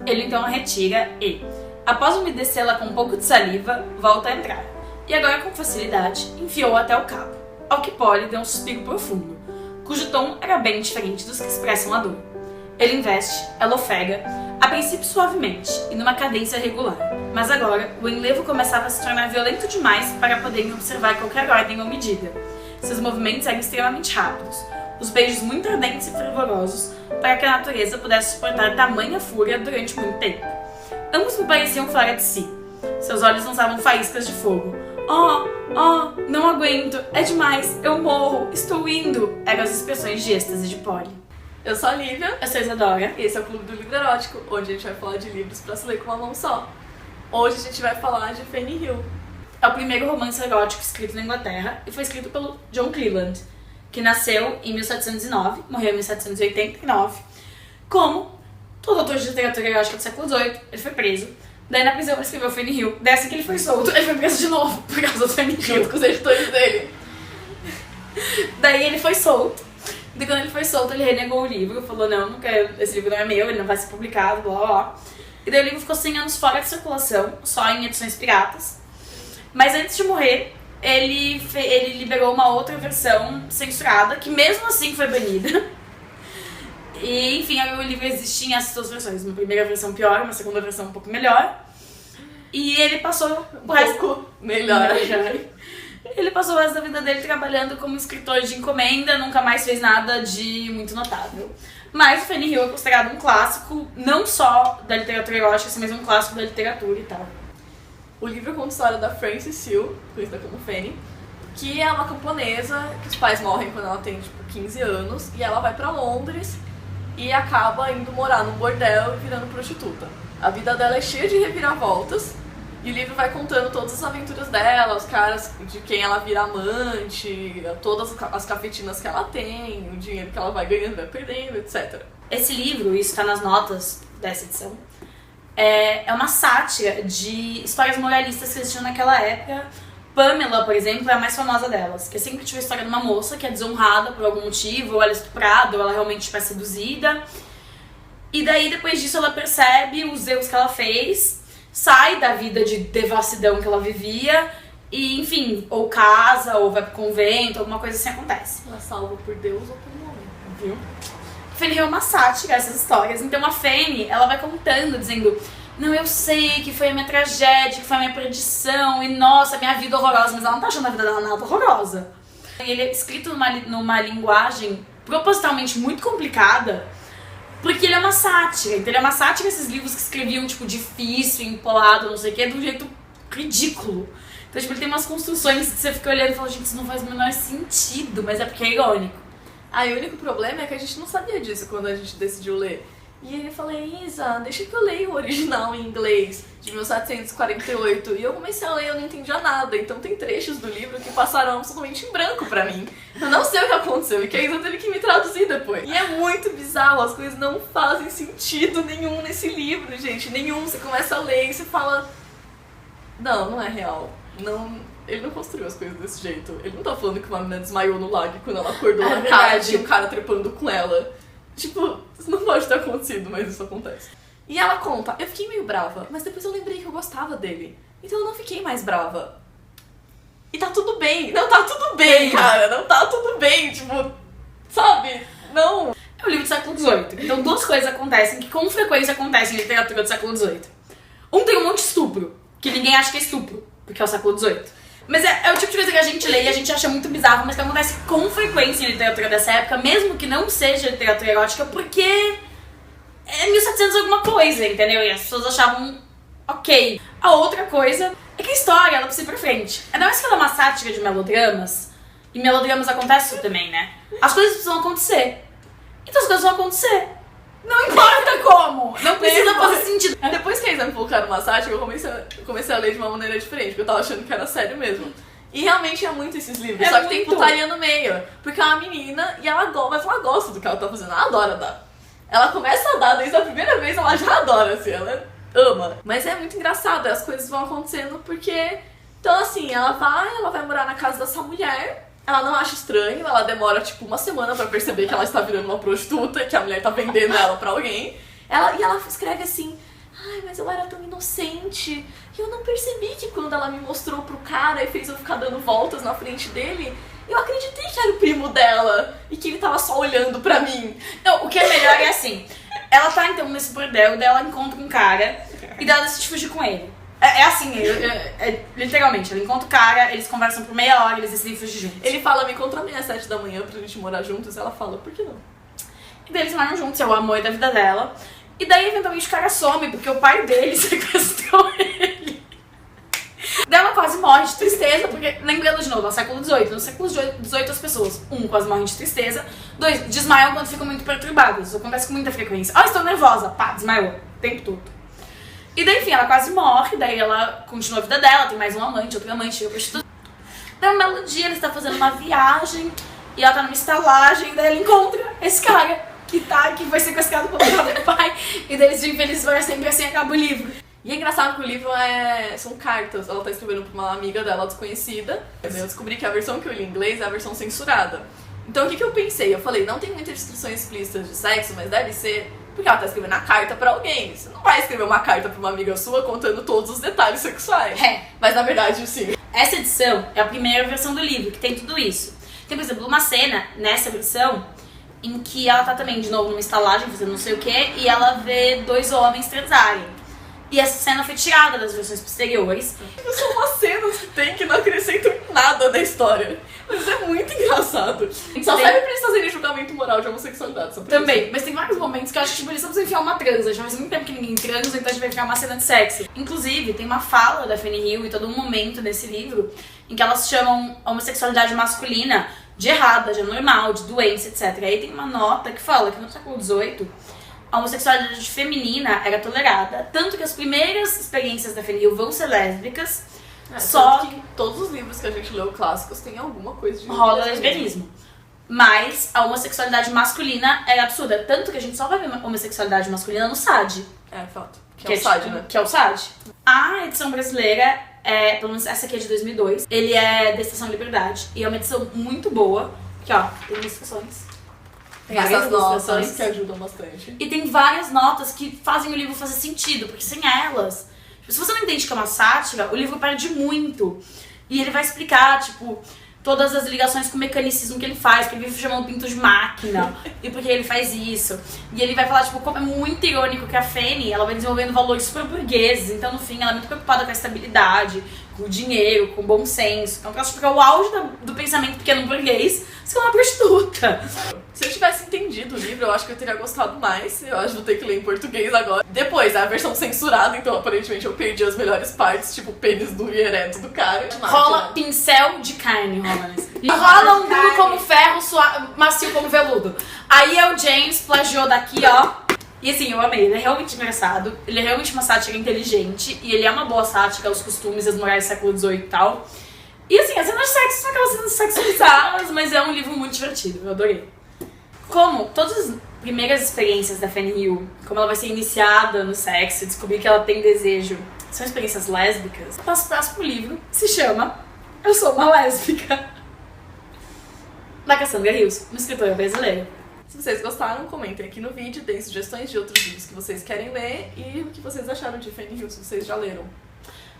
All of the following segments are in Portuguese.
Ele então a retira e, após umedecê-la com um pouco de saliva, volta a entrar. E agora com facilidade, enfiou até o cabo, ao que Polly deu um suspiro profundo, cujo tom era bem diferente dos que expressam a dor. Ele investe, ela ofega, a princípio suavemente e numa cadência regular, mas agora o enlevo começava a se tornar violento demais para poderem observar qualquer ordem ou medida. Seus movimentos eram extremamente rápidos, os beijos muito ardentes e fervorosos, para que a natureza pudesse suportar tamanha fúria durante muito tempo. Ambos me pareciam fora de si. Seus olhos lançavam faíscas de fogo. Oh, não aguento, é demais, eu morro, estou indo, eram as expressões de êxtase de Polly. Eu sou a Lívia. Eu sou a Isadora. E esse é o Clube do Livro Erótico, onde a gente vai falar de livros pra se ler com uma mão só. Hoje a gente vai falar de Fanny Hill. É o primeiro romance erótico escrito na Inglaterra e foi escrito pelo John Cleland, que nasceu em 1709, morreu em 1789. Como todo autor de literatura erótica do século XVIII, ele foi preso. Daí na prisão ele escreveu Fanny Hill. Dessa que ele foi solto, ele foi preso de novo por causa do Fanny Hill. Junto com os editores dele. Daí ele foi solto. E quando ele foi solto, ele renegou o livro, falou, não quero, esse livro não é meu, ele não vai ser publicado, blá blá blá. E daí o livro ficou 100 anos fora de circulação, só em edições piratas. Mas antes de morrer, ele liberou uma outra versão censurada, que mesmo assim foi banida. E enfim, o livro existe em essas duas versões, uma primeira versão pior, uma segunda versão um pouco melhor. E ele passou o resto... melhor. Ele passou o resto da vida dele trabalhando como escritor de encomenda, nunca mais fez nada de muito notável. Mas o Fanny Hill é considerado um clássico, não só da literatura erótica, mas um clássico da literatura e tal. O livro conta a história da Frances Hill, conhecida como Fanny, que é uma camponesa, que os pais morrem quando ela tem, 15 anos, e ela vai pra Londres e acaba indo morar num bordel e virando prostituta. A vida dela é cheia de reviravoltas, e o livro vai contando todas as aventuras dela, os caras de quem ela vira amante, todas as cafetinas que ela tem, o dinheiro que ela vai ganhando, vai perdendo, etc. Esse livro, isso está nas notas dessa edição, é uma sátira de histórias moralistas que existiam naquela época. Pamela, por exemplo, é a mais famosa delas, que sempre tinha a história de uma moça que é desonrada por algum motivo, ou ela é estuprada, ou ela realmente é seduzida. E daí, depois disso, ela percebe os erros que ela fez, sai da vida de devassidão que ela vivia e, enfim, ou casa, ou vai pro convento, alguma coisa assim acontece. Ela é salva por Deus ou por um homem, viu? Fanny é uma sátira, essas histórias. Então a Fanny, ela vai contando, dizendo, não, eu sei que foi a minha tragédia, que foi a minha perdição, e nossa, a minha vida horrorosa, mas ela não tá achando a vida dela nada horrorosa. Ele é escrito numa linguagem propositalmente muito complicada, porque ele é uma sátira. Então ele é uma sátira esses livros que escreviam, difícil, empolado, não sei o que, de um jeito ridículo. Então, ele tem umas construções que você fica olhando e fala, gente, isso não faz o menor sentido, mas é porque é irônico. E o único problema é que a gente não sabia disso quando a gente decidiu ler. E aí eu falei, Isa, deixa que eu leia o original em inglês, de 1748. E eu comecei a ler e eu não entendia nada. Então tem trechos do livro que passaram absolutamente em branco pra mim. Eu não sei o que aconteceu e que a Isa teve que me traduzir depois. E é muito bizarro, as coisas não fazem sentido nenhum nesse livro, gente. Nenhum. Você começa a ler e você fala, não é real. Não, ele não construiu as coisas desse jeito. Ele não tá falando que uma menina desmaiou no lago e quando ela acordou na casa tinha um cara trepando com ela. Isso não pode ter acontecido, mas isso acontece. E ela conta, eu fiquei meio brava, mas depois eu lembrei que eu gostava dele. Então eu não fiquei mais brava. E tá tudo bem. Não tá tudo bem, cara. Não tá tudo bem. Sabe? Não. É um livro do século XVIII. Então duas coisas acontecem que com frequência acontecem em literatura do século XVIII. Tem um monte de estupro, que ninguém acha que é estupro, porque é o século XVIII. Mas é o tipo de coisa que a gente lê e a gente acha muito bizarro, mas que acontece com frequência em literatura dessa época, mesmo que não seja literatura erótica, porque é 1700 alguma coisa, entendeu? E as pessoas achavam ok. A outra coisa é que a história, ela precisa ir pra frente. Ainda mais que ela é uma sátira de melodramas, e melodramas acontece isso também, né? As coisas precisam acontecer. Então as coisas vão acontecer. Não importa como, não precisa fazer sentido. Depois que a Isa me falou que era uma sátira, eu comecei a ler de uma maneira diferente, porque eu tava achando que era sério mesmo. E realmente é muito esses livros, só que tem putaria no meio. Porque é uma menina e ela gosta do que ela tá fazendo, ela adora dar. Ela começa a dar desde a primeira vez, ela já adora, assim, ela ama. Mas é muito engraçado, as coisas vão acontecendo porque... Então assim, ela vai morar na casa dessa mulher. Ela não acha estranho, ela demora uma semana pra perceber que ela está virando uma prostituta e que a mulher tá vendendo ela pra alguém. ela escreve assim: ai, mas eu era tão inocente. E eu não percebi que quando ela me mostrou pro cara e fez eu ficar dando voltas na frente dele, eu acreditei que era o primo dela e que ele tava só olhando pra mim. Não, o que é melhor é assim, ela tá então nesse bordel, daí ela encontra um cara e daí ela decide fugir com ele. É assim, literalmente, ela encontra o cara, eles conversam por meia hora, eles decidem fugir juntos. Ele fala: me encontra amanhã às 7 da manhã pra gente morar juntos. Ela fala: por que não? E daí eles moram juntos, é o amor da vida dela. E daí, eventualmente, o cara some, porque o pai dele sequestrou ele. Daí ela quase morre de tristeza, porque, lembrando de novo, é o século XVIII. No século XVIII, as pessoas, 1, quase morrem de tristeza, 2, desmaiam quando ficam muito perturbadas. Isso acontece com muita frequência. Ah, estou nervosa. Pá, desmaiou. O tempo todo. E daí, enfim, ela quase morre, daí ela continua a vida dela, tem mais um amante, outro amante, chega prostituta. Daí, um belo dia, ela está fazendo uma viagem, e ela tá numa estalagem, daí ela encontra esse cara, que foi sequestrado pelo pai, e daí eles vivem felizes para sempre, assim acaba o livro. E é engraçado que o livro são cartas. Ela tá escrevendo pra uma amiga dela desconhecida. Eu descobri que a versão que eu li em inglês é a versão censurada. Então o que eu pensei? Eu falei, não tem muitas descrições explícitas de sexo, mas deve ser porque ela tá escrevendo a carta pra alguém. Você não vai escrever uma carta pra uma amiga sua contando todos os detalhes sexuais. Mas na verdade, sim. Essa edição é a primeira versão do livro, que tem tudo isso. Tem, por exemplo, uma cena nessa versão em que ela tá também, de novo, numa estalagem, fazendo não sei o que, e ela vê 2 homens transarem. E essa cena foi tirada das versões posteriores. São umas cenas que tem que não acrescentam nada na história. Mas é muito engraçado. Só serve pra eles fazerem julgamento moral de homossexualidade. Também, isso. Mas tem vários momentos que eu acho que tipo, eles precisam enfiar uma transa. Já faz muito tempo que ninguém transa, então a gente vai enfiar uma cena de sexo. Inclusive, tem uma fala da Fanny Hill e todo um momento nesse livro em que elas chamam a homossexualidade masculina de errada, de anormal, de doença, etc. Aí tem uma nota que fala que no século XVIII a homossexualidade feminina era tolerada, tanto que as primeiras experiências da Fanny Hill vão ser lésbicas, só que todos os livros que a gente leu clássicos tem alguma coisa de rola lesbianismo. Mas a homossexualidade masculina era absurda, tanto que a gente só vai ver homossexualidade masculina no SAD. É, fato. Que é o SAD, né? Que é o SAD. A edição brasileira, pelo menos essa aqui é de 2002, ele é da Estação Liberdade, e é uma edição muito boa, que ó, tem ilustrações. Tem essas notas que ajudam bastante. E tem várias notas que fazem o livro fazer sentido, porque sem elas, se você não entende que é uma sátira, o livro perde muito. E ele vai explicar, tipo, todas as ligações com o mecanicismo que ele faz, porque ele vive chamando Pinto de máquina, e porque ele faz isso. E ele vai falar, tipo, como é muito irônico que a Fanny, ela vai desenvolvendo valores super burgueses, então no fim ela é muito preocupada com a estabilidade, com o dinheiro, com o bom senso. Então ela fica o auge do pensamento pequeno burguês, você é uma prostituta. Se eu tivesse entendido o livro, eu acho que eu teria gostado mais. Eu acho que vou ter que ler em português agora. Depois, a versão censurada, então aparentemente eu perdi as melhores partes, tipo o pênis do ereto do cara. Rola pincel de carne, rola nesse. E rola um duro como ferro, macio como veludo. Aí é o James, plagiou daqui, ó. E assim, eu amei, ele é realmente engraçado, ele é realmente uma sátira inteligente, e ele é uma boa sátira aos costumes e às morais do século XVIII e tal. E assim, as cenas de sexo são aquelas cenas de sexo bizarras, mas é um livro muito divertido, eu adorei. Como todas as primeiras experiências da Fanny Hill, como ela vai ser iniciada no sexo, descobrir que ela tem desejo, são experiências lésbicas, eu passo o próximo livro, que se chama Eu Sou Uma Lésbica, da Cassandra Rios, uma escritora brasileira. Se vocês gostaram, comentem aqui no vídeo, deem sugestões de outros livros que vocês querem ler e o que vocês acharam de Fanny Hill, se vocês já leram.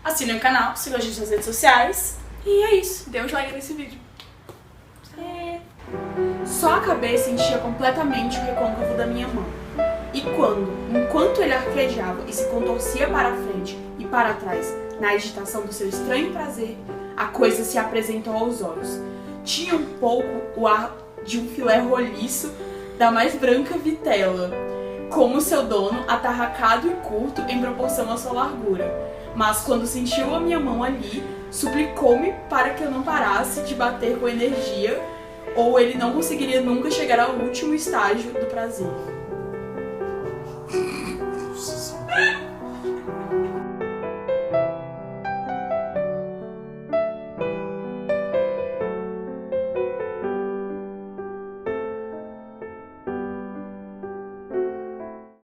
Assinem o canal, sigam a gente nas redes sociais, e é isso. Dê um joinha nesse vídeo. Só a cabeça enchia completamente o recôncavo da minha mão. E enquanto ele arquejava e se contorcia para a frente e para trás, na agitação do seu estranho prazer, a coisa se apresentou aos olhos. Tinha um pouco o ar de um filé roliço da mais branca vitela, como seu dono, atarracado e curto em proporção à sua largura. Mas quando sentiu a minha mão ali, suplicou-me para que eu não parasse de bater com energia, ou ele não conseguiria nunca chegar ao último estágio do prazer.